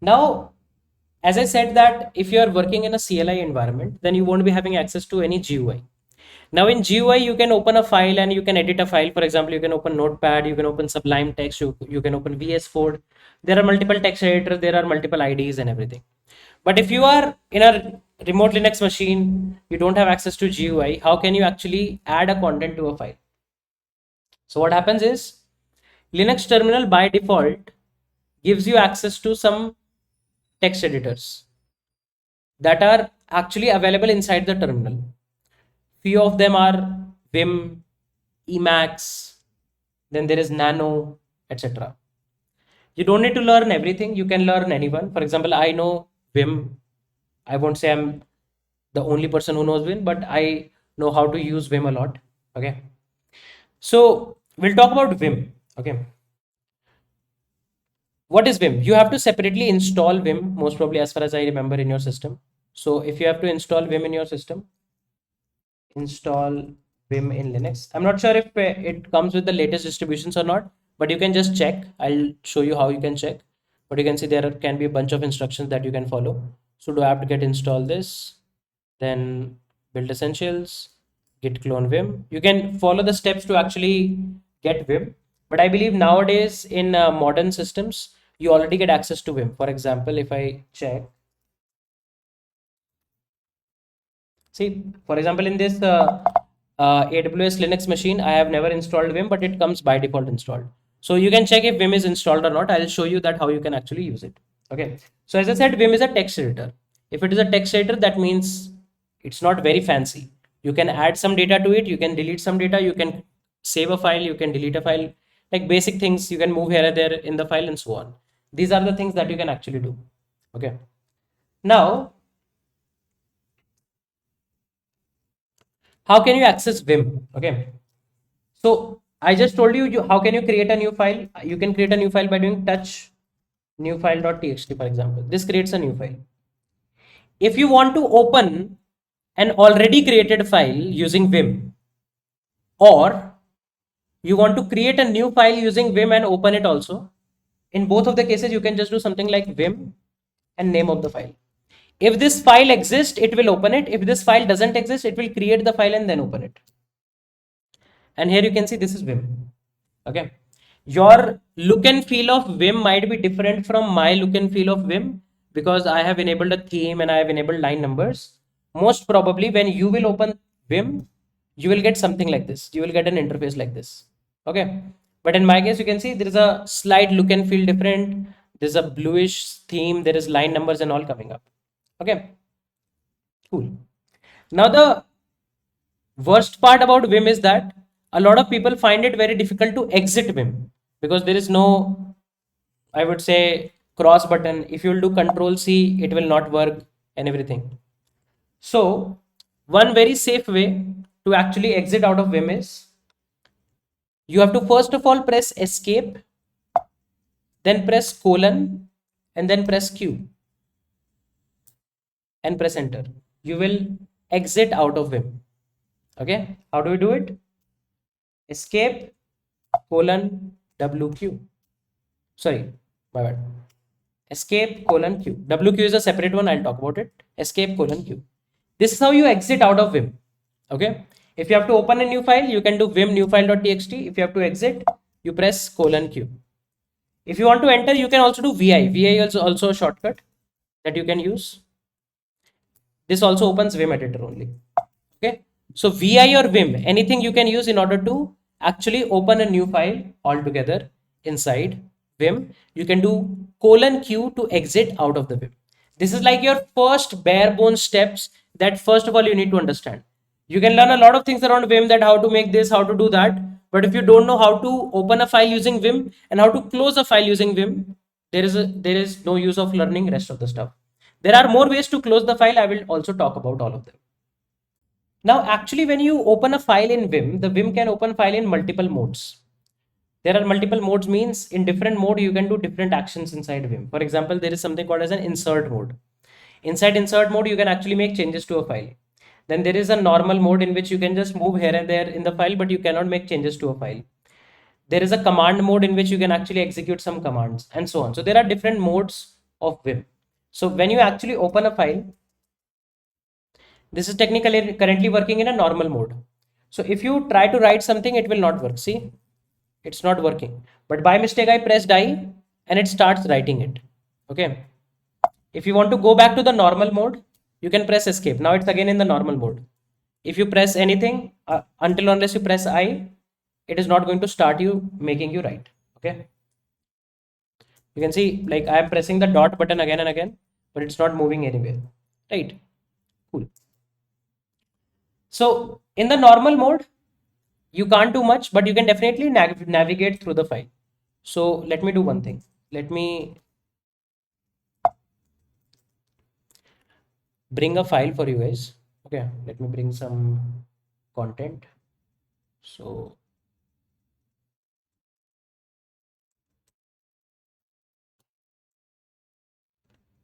Now, as I said that if you are working in a CLI environment, then you won't be having access to any GUI. Now in GUI, you can open a file and you can edit a file. For example, you can open Notepad, you can open Sublime Text, you can open VS Code. There are multiple text editors, there are multiple IDs and everything. But if you are in a remote Linux machine, you don't have access to GUI, how can you actually add a content to a file? So what happens is Linux terminal by default gives you access to some text editors that are actually available inside the terminal. Few of them are Vim, Emacs, then there is Nano, etc. You don't need to learn everything. You can learn anyone. For example, I know Vim. I won't say I'm the only person who knows Vim, but I know how to use Vim a lot. Okay. So we'll talk about Vim. Okay. What is Vim? You have to separately install Vim, most probably as far as I remember, in your system. So if you have to install Vim in your system, install Vim in Linux. I'm not sure if it comes with the latest distributions or not, but you can just check. I'll show you how you can check. But you can see there can be a bunch of instructions that you can follow. So do apt-get install this, then build essentials, git clone Vim. You can follow the steps to actually get Vim. But I believe nowadays in modern systems, you already get access to Vim. For example, if I check, see, for example, in this AWS Linux machine, I have never installed Vim, but it comes by default installed. So you can check if Vim is installed or not. I'll show you that how you can actually use it. Okay. So as I said, Vim is a text editor. If it is a text editor, that means it's not very fancy. You can add some data to it. You can delete some data. You can save a file. You can delete a file. Like basic things, you can move here and there in the file and so on. These are the things that you can actually do. Okay. Now, how can you access Vim? Okay. So I just told you, how can you create a new file? You can create a new file by doing touch new file.txt, for example. This creates a new file. If you want to open an already created file using Vim, or you want to create a new file using Vim and open it also, in both of the cases, you can just do something like Vim and name of the file. If this file exists, it will open it. If this file doesn't exist, it will create the file and then open it. And here you can see this is Vim. Okay. Your look and feel of Vim might be different from my look and feel of Vim because I have enabled a theme and I have enabled line numbers. Most probably when you will open Vim, you will get something like this. You will get an interface like this. Okay. But in my case, you can see there is a slight look and feel different. There's a bluish theme. There is line numbers and all coming up. Okay. Cool. Now the worst part about Vim is that a lot of people find it very difficult to exit Vim because there is no, I would say, cross button. If you will do Control C, it will not work and everything. So one very safe way to actually exit out of Vim is you have to first of all press escape, then press colon, and then press Q and press enter. You will exit out of Vim. Okay, how do we do it? Escape colon WQ. Sorry, my bad. Escape colon Q. WQ is a separate one. I'll talk about it. Escape colon Q. This is how you exit out of Vim. Okay. If you have to open a new file, you can do vim new file.txt. If you have to exit, you press colon Q. If you want to enter, you can also do VI. VI is also a shortcut that you can use. This also opens Vim editor only. Okay. So VI or Vim, anything you can use in order to actually open a new file altogether inside Vim. You can do colon Q to exit out of the Vim. This is like your first bare bones steps that first of all you need to understand. You can learn a lot of things around Vim, that how to make this, how to do that. But if you don't know how to open a file using Vim and how to close a file using Vim, there is no use of learning rest of the stuff. There are more ways to close the file. I will also talk about all of them. Now, actually, when you open a file in Vim, the Vim can open file in multiple modes. There are multiple modes means in different mode, you can do different actions inside Vim. For example, there is something called as an insert mode. Inside insert mode, you can actually make changes to a file. Then there is a normal mode in which you can just move here and there in the file, but you cannot make changes to a file. There is a command mode in which you can actually execute some commands and so on. So there are different modes of Vim. So when you actually open a file, this is technically currently working in a normal mode. So if you try to write something, it will not work. See, it's not working. But by mistake, I pressed I and it starts writing it. Okay. If you want to go back to the normal mode, you can press escape. Now it's again in the normal mode. If you press anything until unless you press I, it is not going to start you making you write. Okay. You can see like I am pressing the dot button again and again, but it's not moving anywhere. Right. Cool. So in the normal mode, you can't do much, but you can definitely navigate through the file. So let me do one thing. Let me bring a file for you guys. Okay, let me bring some content. So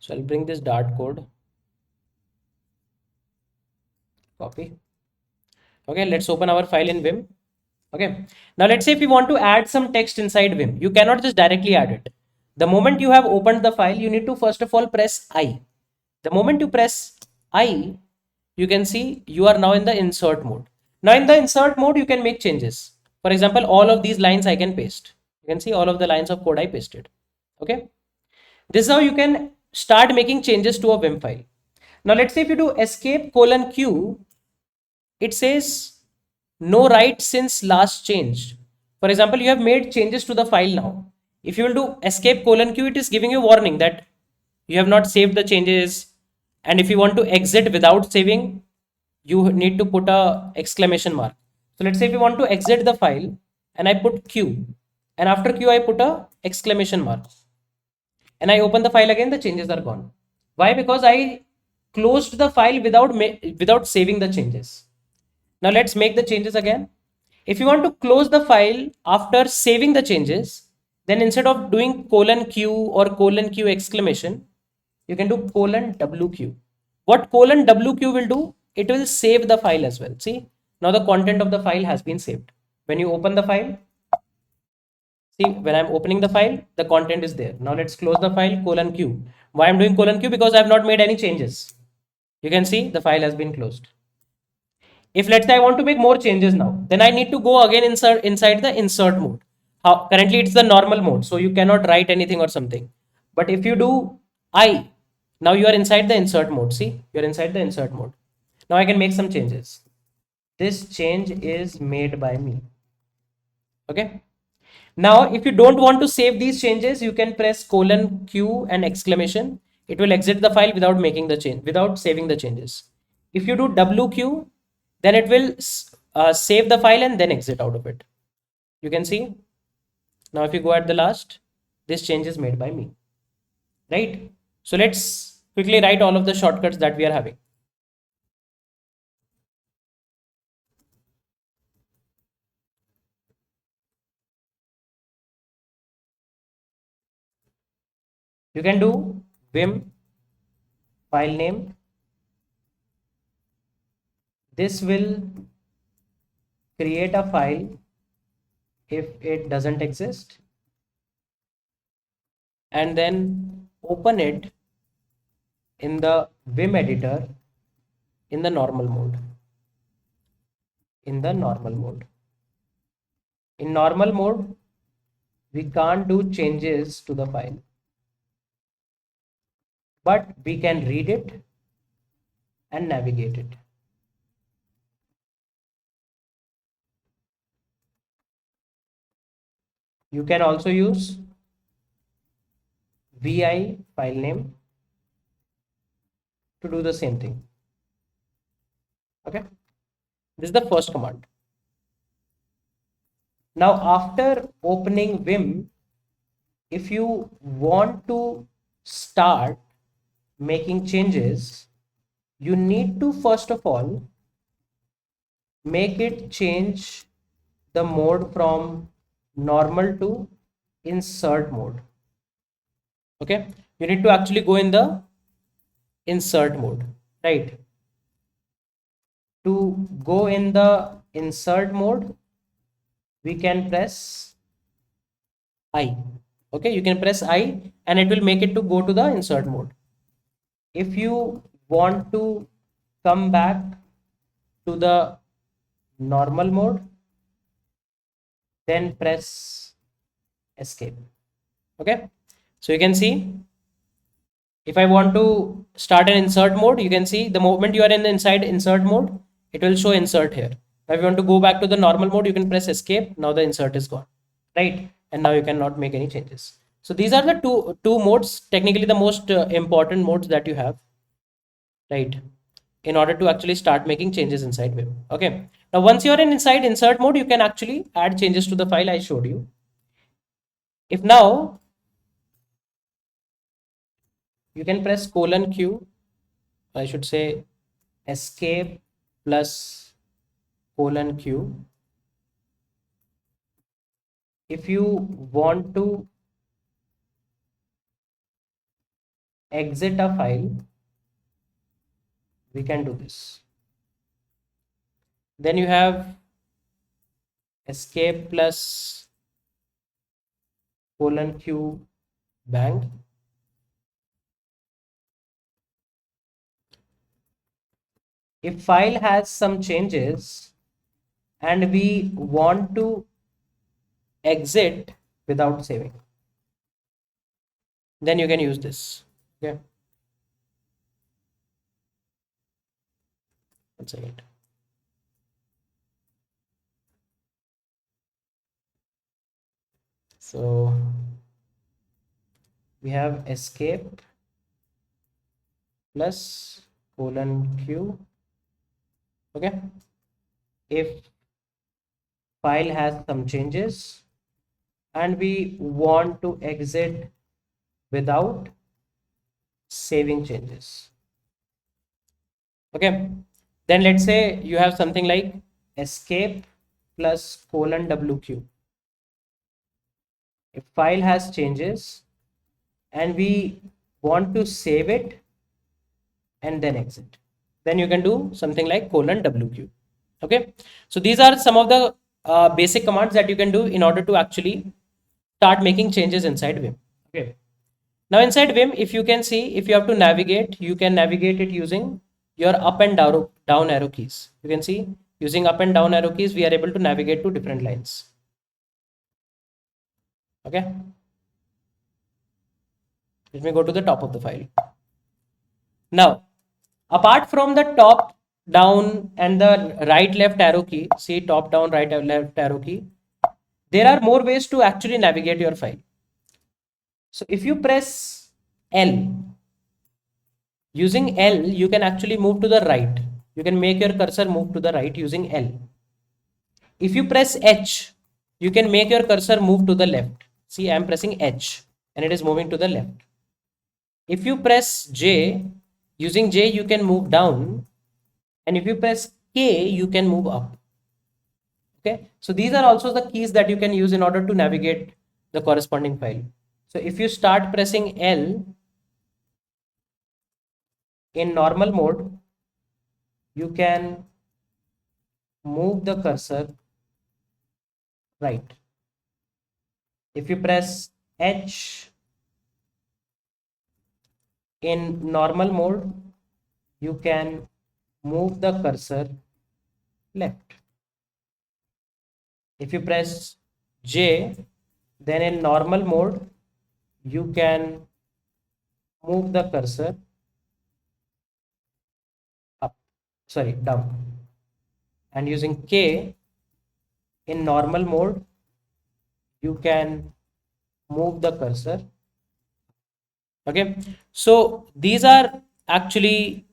I'll bring this Dart code. Copy. Okay, let's open our file in Vim. Okay, now let's say if you want to add some text inside Vim, you cannot just directly add it. The moment you have opened the file, you need to first of all press I. The moment you press I, you can see you are now in the insert mode. Now in the insert mode, you can make changes. For example, all of these lines I can paste. You can see all of the lines of code I pasted. Okay. This is how you can start making changes to a Vim file. Now let's say if you do escape colon Q, it says no write since last changed. For example, you have made changes to the file now. If you will do escape colon Q, it is giving you warning that you have not saved the changes. And if you want to exit without saving, you need to put a exclamation mark. So let's say if you want to exit the file and I put Q and after Q I put a exclamation mark and I open the file again, the changes are gone. Why? Because I closed the file without saving the changes. Now let's make the changes again. If you want to close the file after saving the changes, then instead of doing colon Q or colon Q exclamation, you can do colon WQ. What colon WQ will do? It will save the file as well. See, now the content of the file has been saved. When you open the file, see, when I'm opening the file, the content is there. Now let's close the file, colon Q. Why I'm doing colon Q? Because I have not made any changes. You can see the file has been closed. If let's say I want to make more changes now, then I need to go again inside the insert mode. Currently it's the normal mode, so you cannot write anything or something. But if you do I, now you are inside the insert mode. See, you're inside the insert mode. Now I can make some changes. This change is made by me. Okay. Now, if you don't want to save these changes, you can press colon Q and exclamation. It will exit the file without making the change, without saving the changes. If you do WQ, then it will save the file and then exit out of it. You can see. Now, if you go at the last, this change is made by me. Right? So let's quickly write all of the shortcuts that we are having. You can do Vim file name. This will create a file if it doesn't exist and then open it in the Vim editor in the normal mode. In normal mode, we can't do changes to the file, but we can read it and navigate it. You can also use vi file name to do the same thing. Okay, this is the first command. Now after opening Vim, if you want to start making changes, you need to first of all make it change the mode from normal to insert mode. Okay, you need to actually go in the insert mode, right? To go in the insert mode, we can press I. Okay, you can press I and it will make it to go to the insert mode. If you want to come back to the normal mode, then press escape. Okay, so you can see, if I want to start an insert mode, you can see the moment you are in the inside insert mode, it will show insert here. If you want to go back to the normal mode, you can press escape. Now the insert is gone, right? And now you cannot make any changes. So these are the two modes, technically the most important modes that you have, right? In order to actually start making changes inside Vim. Okay. Now once you are in inside insert mode, you can actually add changes to the file I showed you. If now you can press :Q, I should say escape plus :Q. If you want to exit a file, we can do this. Then you have escape plus :Q bang. If file has some changes and we want to exit without saving, then you can use this. Okay. One second. So we have escape plus :Q. Okay. If file has some changes and we want to exit without saving changes. Okay. Then let's say you have something like escape plus :WQ. If file has changes and we want to save it and then exit, then you can do something like :WQ. Okay, so these are some of the basic commands that you can do in order to actually start making changes inside Vim. Okay, now inside Vim, if you can see, if you have to navigate, you can navigate it using your up and down arrow keys. You can see using up and down arrow keys, we are able to navigate to different lines. Okay, let me go to the top of the file. Now, apart from the top down and the right left arrow key, see top down right left arrow key, there are more ways to actually navigate your file. So if you press L, using L, you can actually move to the right. You can make your cursor move to the right using L. If you press H, you can make your cursor move to the left. See, I am pressing H and it is moving to the left. If you press J, using J, you can move down. And if you press K, you can move up. Okay. So these are also the keys that you can use in order to navigate the corresponding file. So if you start pressing L in normal mode, you can move the cursor right. If you press H in normal mode, you can move the cursor left. If you press J, then in normal mode, you can move the cursor down. And using K in normal mode, you can move the cursor. Okay, so these are actually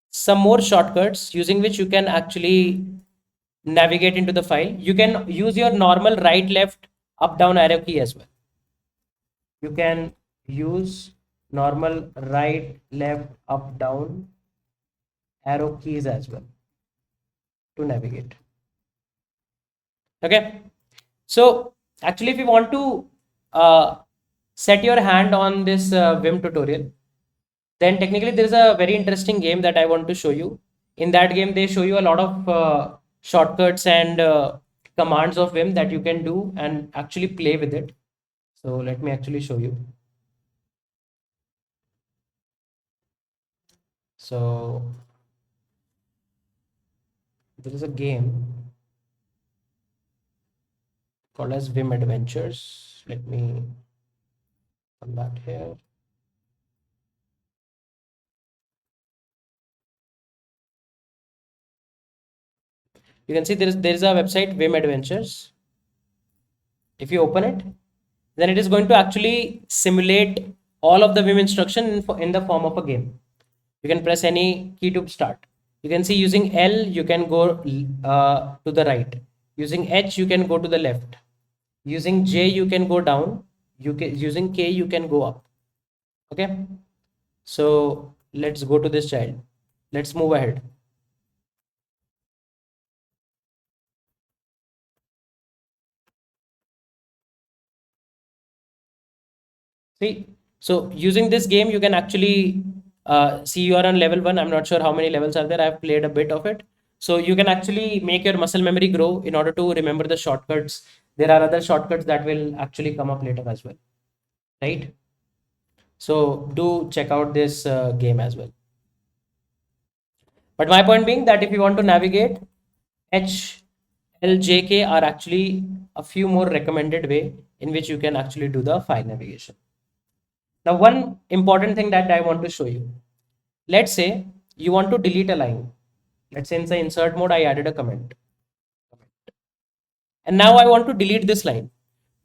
some more shortcuts using which you can actually navigate into the file. You can use your normal right left up down arrow key as well. You can use normal right left up down arrow keys as well to navigate. Okay, so actually if you want to set your hand on this Vim tutorial, then technically there is a very interesting game that I want to show you. In that game, they show you a lot of shortcuts and commands of Vim that you can do and actually play with it. So let me actually show you. So there is a game called as Vim Adventures. Let me come back here. You can see there is a website Vim Adventures. If you open it, then it is going to actually simulate all of the Vim instruction in the form of a game. You can press any key to start. You can see using L, you can go to the right. Using H, you can go to the left. Using J, you can go down. Using K, you can go up. Okay. So let's go to this child. Let's move ahead. See, so using this game, you can actually see you are on level 1. I'm not sure how many levels are there. I've played a bit of it. So you can actually make your muscle memory grow in order to remember the shortcuts. There are other shortcuts that will actually come up later as well, right? So do check out this game as well. But my point being that if you want to navigate, H, L, J, K are actually a few more recommended way in which you can actually do the file navigation. Now, one important thing that I want to show you. Let's say you want to delete a line. Let's say in the insert mode, I added a comment. And now I want to delete this line.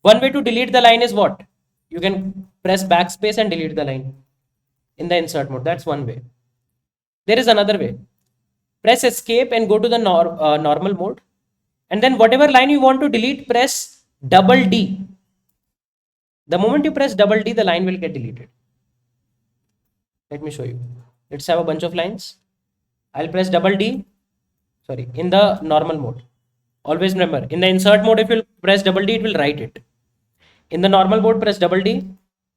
One way to delete the line is what? You can press backspace and delete the line in the insert mode. That's one way. There is another way. Press escape and go to the normal mode. And then whatever line you want to delete, press double D. The moment you press double D, the line will get deleted. Let me show you. Let's have a bunch of lines. I'll press double D. Sorry, in the normal mode. Always remember, in the insert mode, if you press double D, it will write it. In the normal mode, press double D,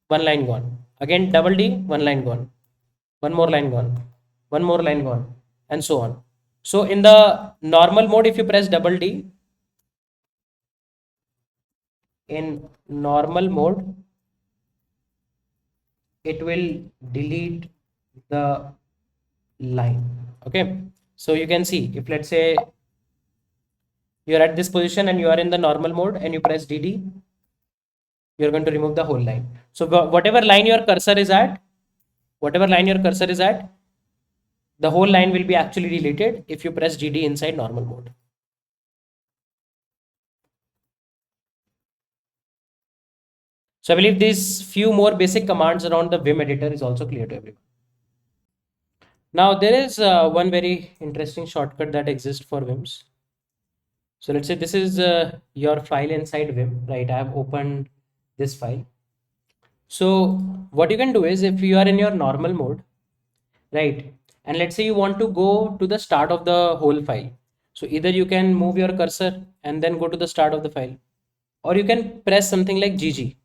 one line gone. Again, double D, one line gone. One more line gone. One more line gone. And so on. So in the normal mode, if you press double D, in normal mode, it will delete the line. Okay. So you can see, if let's say you're at this position and you are in the normal mode and you press DD, you're going to remove the whole line. So whatever line your cursor is at, the whole line will be actually deleted if you press DD inside normal mode. So I believe these few more basic commands around the Vim editor is also clear to everyone. Now there is one very interesting shortcut that exists for Vims. So let's say this is your file inside Vim, right? I have opened this file. So what you can do is if you are in your normal mode, right? And let's say you want to go to the start of the whole file. So either you can move your cursor and then go to the start of the file, or you can press something like GG.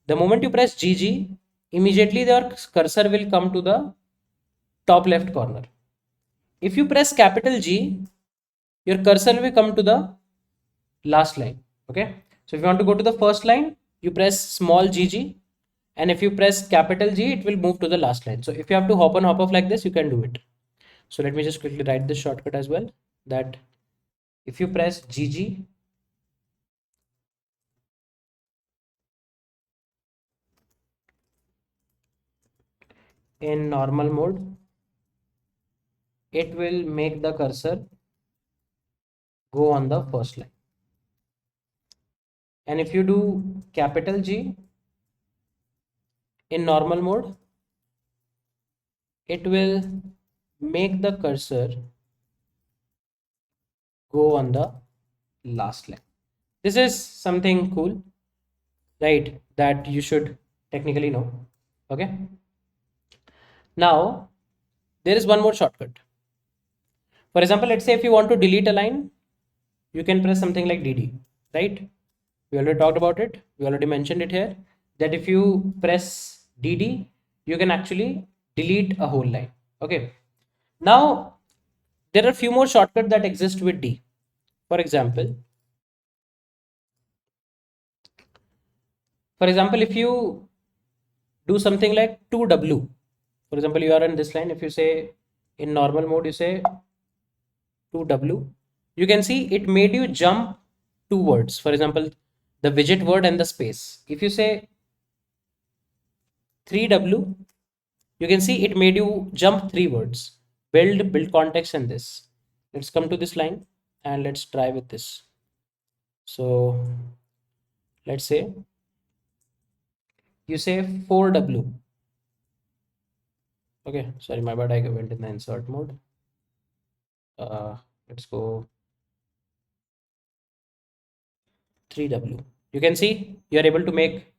The moment you press GG, immediately your cursor will come to the top left corner. If you press capital G, your cursor will come to the last line. Okay. So if you want to go to the first line, you press small GG. And if you press capital G, it will move to the last line. So if you have to hop on hop off like this, you can do it. So let me just quickly write this shortcut as well, that if you press GG, in normal mode, it will make the cursor go on the first line. And if you do capital G in normal mode, it will make the cursor go on the last line. This is something cool, right? That you should technically know. Okay. Now, there is one more shortcut. For example, let's say if you want to delete a line, you can press something like DD, right? We already talked about it. We already mentioned it here, that if you press DD, you can actually delete a whole line. Okay. Now, there are a few more shortcuts that exist with D. For example, if you do something like 2W, for example, you are in this line, if you say in normal mode you say 2W, you can see it made you jump two words. For example, the widget word and the space. If you say 3W, you can see it made you jump three words: build context, and this. Let's come to this line and let's try with this. So let's say you say 4W. Okay, sorry, my bad, I went in the insert mode. Let's go 3W. You can see you are able to make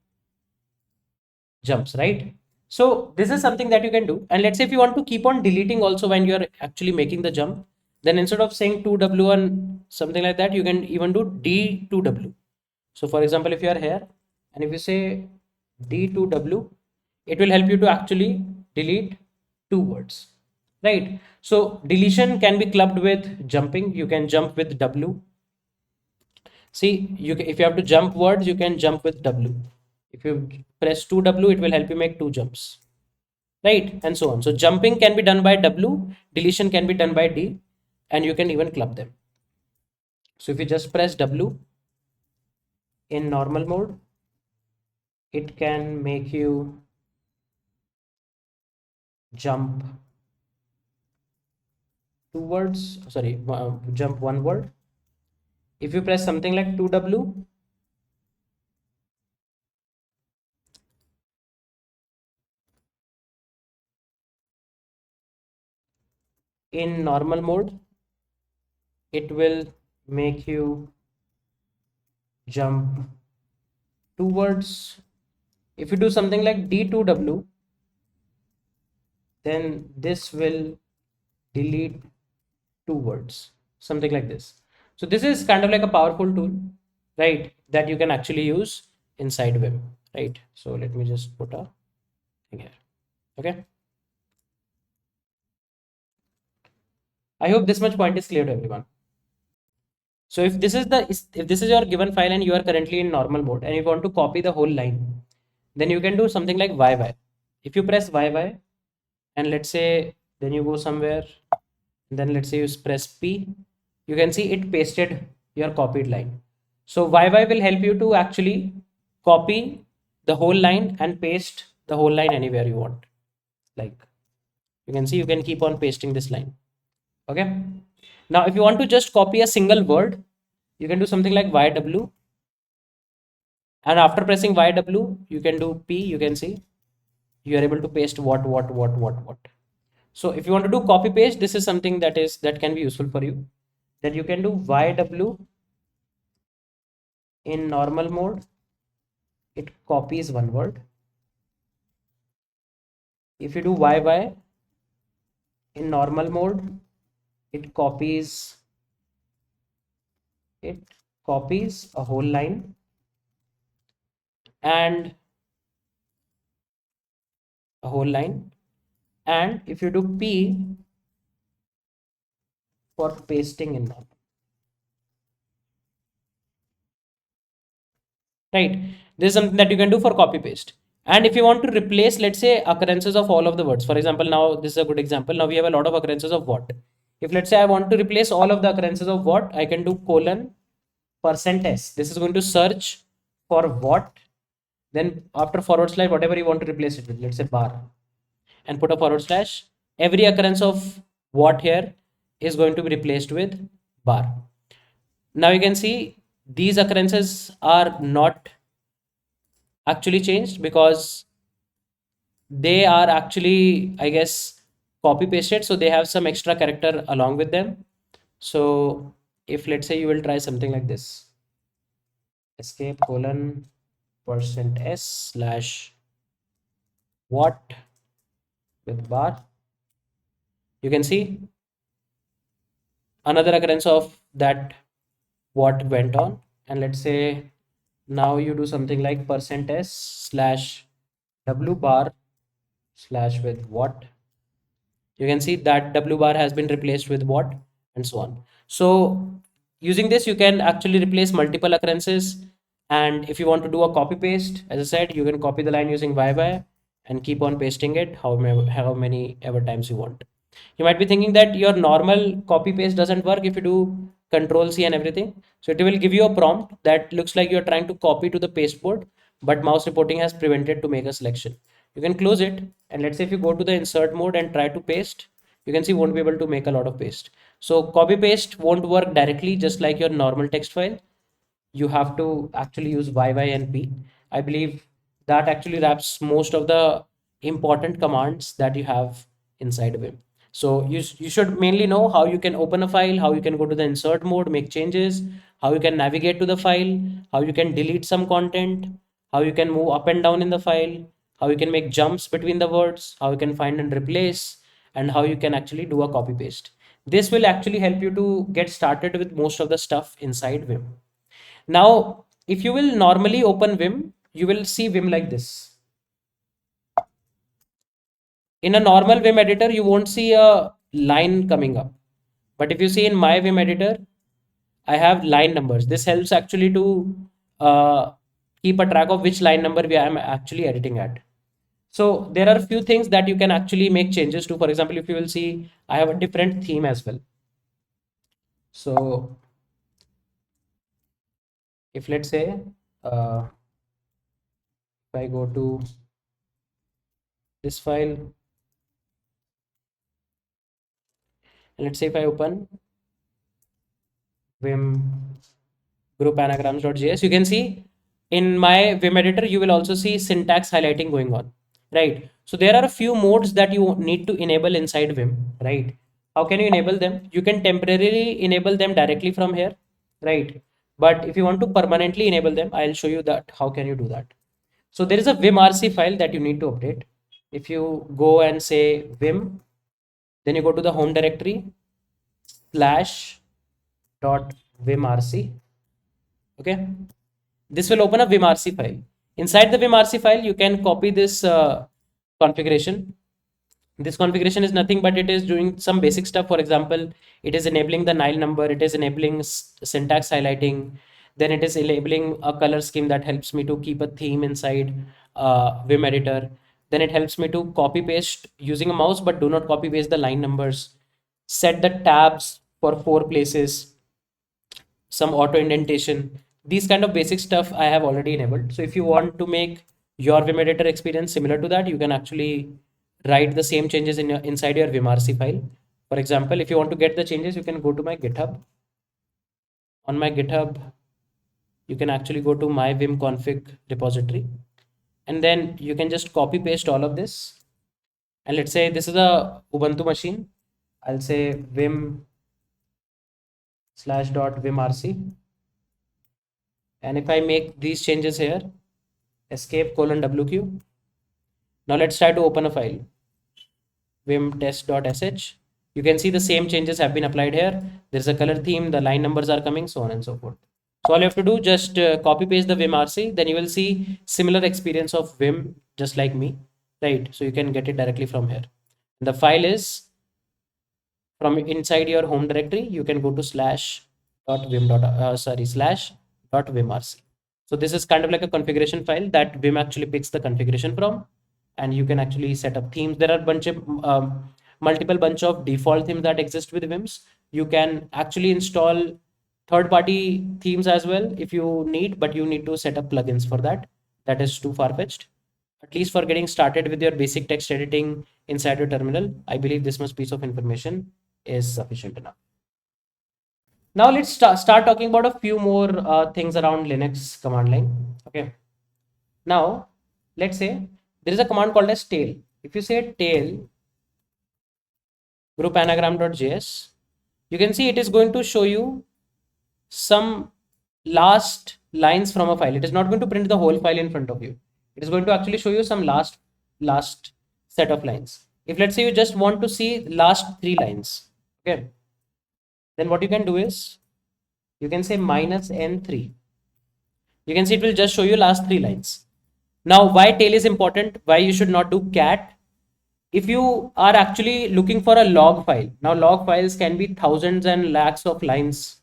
jumps, right? So this is something that you can do. And let's say if you want to keep on deleting also when you're actually making the jump, then instead of saying 2W and something like that, you can even do D2W. So for example, if you are here and if you say D2W, it will help you to actually delete two words, right? So deletion can be clubbed with jumping. You can jump with W. See, if you have to jump words, you can jump with W. If you press 2W, it will help you make two jumps, right? And so on. So jumping can be done by W, deletion can be done by D, and you can even club them. So if you just press W in normal mode, it can make you jump two words, sorry, jump one word. If you press something like 2W, in normal mode, it will make you jump two words. If you do something like D2W, then this will delete two words, something like this. So this is kind of like a powerful tool, right, that you can actually use inside Vim, right? So let me just put a thing here. Okay, I hope this much point is clear to everyone. So if this is your given file and you are currently in normal mode and you want to copy the whole line, then you can do something like YY. If you press YY and let's say then you go somewhere, then let's say you press P, you can see it pasted your copied line. So YY will help you to actually copy the whole line and paste the whole line anywhere you want. Like you can see, you can keep on pasting this line. Okay. Now, if you want to just copy a single word, you can do something like YW. And after pressing YW, you can do P. You can see you are able to paste what. So if you want to do copy paste, this is something that can be useful for you. Then you can do YW in normal mode. It copies one word. If you do YY in normal mode, it copies a whole line. And a whole line. And if you do P for pasting in normal, right? This is something that you can do for copy paste. And if you want to replace, let's say, occurrences of all of the words, for example, now this is a good example. Now we have a lot of occurrences of what. If let's say I want to replace all of the occurrences of what, I can do colon %s. This is going to search for what. Then after forward slash, whatever you want to replace it with, let's say bar, and put a forward slash. Every occurrence of what here is going to be replaced with bar. Now you can see these occurrences are not actually changed because they are actually, I guess, copy pasted. So they have some extra character along with them. So if let's say you will try something like this, escape colon %s slash what with bar, you can see another occurrence of that what went on. And let's say now you do something like %s slash w bar slash with what, you can see that w bar has been replaced with what, and so on. So using this you can actually replace multiple occurrences. And if you want to do a copy paste, as I said, you can copy the line using YY and keep on pasting it how many ever times you want. You might be thinking that your normal copy paste doesn't work if you do control C and everything. So it will give you a prompt that looks like you're trying to copy to the pasteboard, but mouse reporting has prevented to make a selection. You can close it, and let's say if you go to the insert mode and try to paste, you can see won't be able to make a lot of paste. So copy paste won't work directly just like your normal text file. You have to actually use YYNP. I believe that actually wraps most of the important commands that you have inside of it. So you should mainly know how you can open a file, how you can go to the insert mode, make changes, how you can navigate to the file, how you can delete some content, how you can move up and down in the file, how you can make jumps between the words, how you can find and replace, and how you can actually do a copy paste. This will actually help you to get started with most of the stuff inside Vim. Now, if you will normally open Vim, you will see Vim like this. In a normal Vim editor, you won't see a line coming up. But if you see in my Vim editor, I have line numbers. This helps actually to uh, keep a track of which line number I am actually editing at. So there are a few things that you can actually make changes to. For example, if you will see, I have a different theme as well. So if let's say, if I go to this file, and let's say if I open Vim group anagrams.js, you can see in my Vim editor, you will also see syntax highlighting going on, right? So there are a few modes that you need to enable inside Vim, right? How can you enable them? You can temporarily enable them directly from here, right? But if you want to permanently enable them, I'll show you that. How can you do that? So there is a vimrc file that you need to update. If you go and say Vim, then you go to the home directory slash dot vimrc. Okay, this will open a vimrc file. Inside the vimrc file, you can copy this configuration. This configuration is nothing but it is doing some basic stuff. For example, it is enabling the nile number, it is enabling syntax highlighting, then it is enabling a color scheme that helps me to keep a theme inside Vim editor. Then it helps me to copy paste using a mouse, but do not copy paste the line numbers. Set the tabs for 4 places, some auto indentation. These kind of basic stuff I have already enabled. So if you want to make your Vim editor experience similar to that, you can actually write the same changes in inside your vimrc file. For example, if you want to get the changes, you can go to my GitHub. On my GitHub, you can actually go to my Vim config repository, and then you can just copy paste all of this. And let's say this is a Ubuntu machine. I'll say vim slash dot vimrc. And if I make these changes here, escape colon wq. Now let's try to open a file, vim test.sh. You can see the same changes have been applied here. There's a color theme, the line numbers are coming, so on and so forth. So all you have to do, just copy paste the vimrc, then you will see similar experience of Vim just like me, right? So you can get it directly from here. The file is from inside your home directory. You can go to slash dot vim dot slash dot vimrc. So this is kind of like a configuration file that Vim actually picks the configuration from, and you can actually set up themes. There are multiple bunch of default themes that exist with Vims. You can actually install third-party themes as well if you need, but you need to set up plugins for that. That is too far-fetched. At least for getting started with your basic text editing inside your terminal, I believe this much piece of information is sufficient enough. Now let's start talking about a few more things around Linux command line. Okay. Now let's say there is a command called as tail. If you say tail group anagram.js, you can see it is going to show you some last lines from a file. It is not going to print the whole file in front of you. It is going to actually show you some last set of lines. If let's say you just want to see last 3 lines, okay, then what you can do is you can say -n3. You can see it will just show you last 3 lines. Now, why tail is important, why you should not do cat. If you are actually looking for a log file, now log files can be thousands and lakhs of lines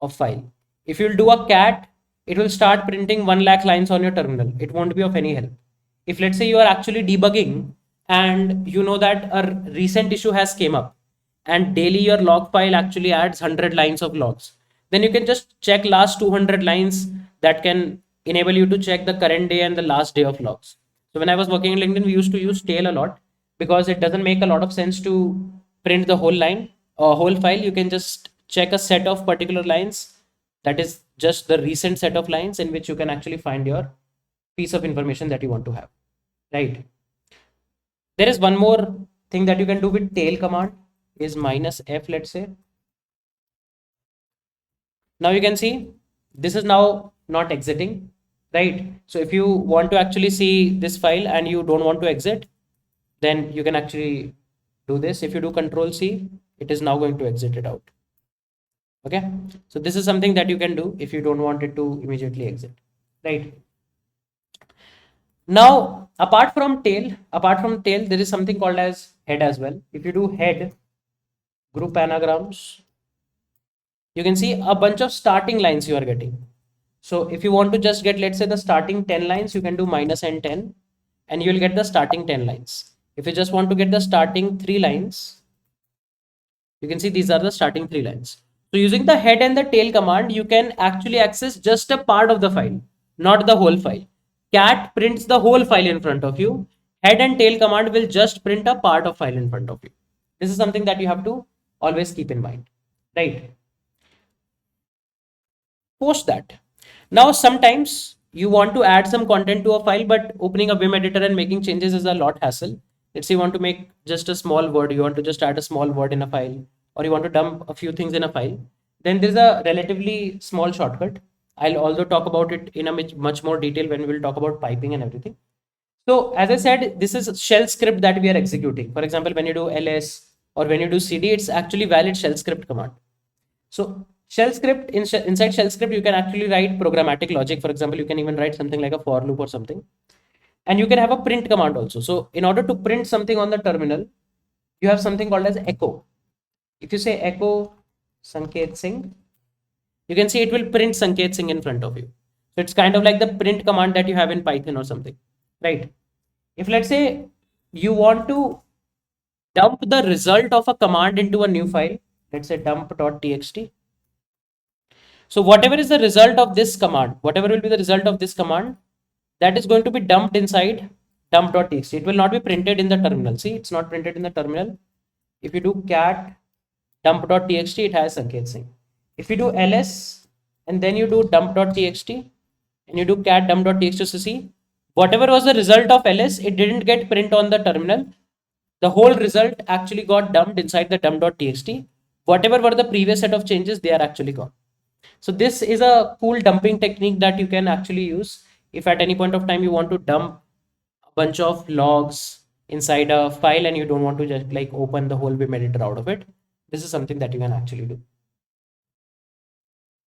of file. If you'll do a cat, it will start printing 1 lakh lines on your terminal. It won't be of any help. If let's say you are actually debugging and you know that a recent issue has came up, and daily your log file actually adds 100 lines of logs, then you can just check last 200 lines. That can enable you to check the current day and the last day of logs. So when I was working in LinkedIn, we used to use tail a lot, because it doesn't make a lot of sense to print the whole line or whole file. You can just check a set of particular lines, that is just the recent set of lines, in which you can actually find your piece of information that you want to have, right? There is one more thing that you can do with tail command, is -f, let's say. Now you can see this is now not exiting, right? So if you want to actually see this file and you don't want to exit, then you can actually do this. If you do Control C, it is now going to exit it out. Okay, so this is something that you can do if you don't want it to immediately exit, right? Now, apart from tail, there is something called as head as well. If you do head group anagrams, you can see a bunch of starting lines you are getting. So if you want to just get, let's say, the starting 10 lines, you can do -n10, and you will get the starting 10 lines. If you just want to get the starting 3 lines, you can see these are the starting 3 lines. So using the head and the tail command, you can actually access just a part of the file, not the whole file. Cat prints the whole file in front of you. Head and tail command will just print a part of file in front of you. This is something that you have to always keep in mind, right? Post that. Now, sometimes you want to add some content to a file, but opening a Vim editor and making changes is a lot hassle. Let's say you want to make just a small word, you want to just add a small word in a file, or you want to dump a few things in a file. Then there's a relatively small shortcut. I'll also talk about it in a much more detail when we will talk about piping and everything. So as I said, this is a shell script that we are executing. For example, when you do ls or when you do cd, it's actually valid shell script command. So shell script, inside shell script, you can actually write programmatic logic. For example, you can even write something like a for loop or something. And you can have a print command also. So in order to print something on the terminal, you have something called as echo. If you say echo Sanket Singh, you can see it will print Sanket Singh in front of you. So it's kind of like the print command that you have in Python or something, right? If let's say you want to dump the result of a command into a new file, let's say dump.txt. So whatever is the result of this command, whatever will be the result of this command, that is going to be dumped inside dump.txt. It will not be printed in the terminal. See, it's not printed in the terminal. If you do cat dump.txt, it has Sanket Singh. If you do ls and then you do dump.txt and you do cat dump.txt, so see, whatever was the result of ls, it didn't get print on the terminal. The whole result actually got dumped inside the dump.txt. Whatever were the previous set of changes, they are actually gone. So this is a cool dumping technique that you can actually use if at any point of time you want to dump a bunch of logs inside a file and you don't want to just like open the whole Vim editor out of it. This is something that you can actually do.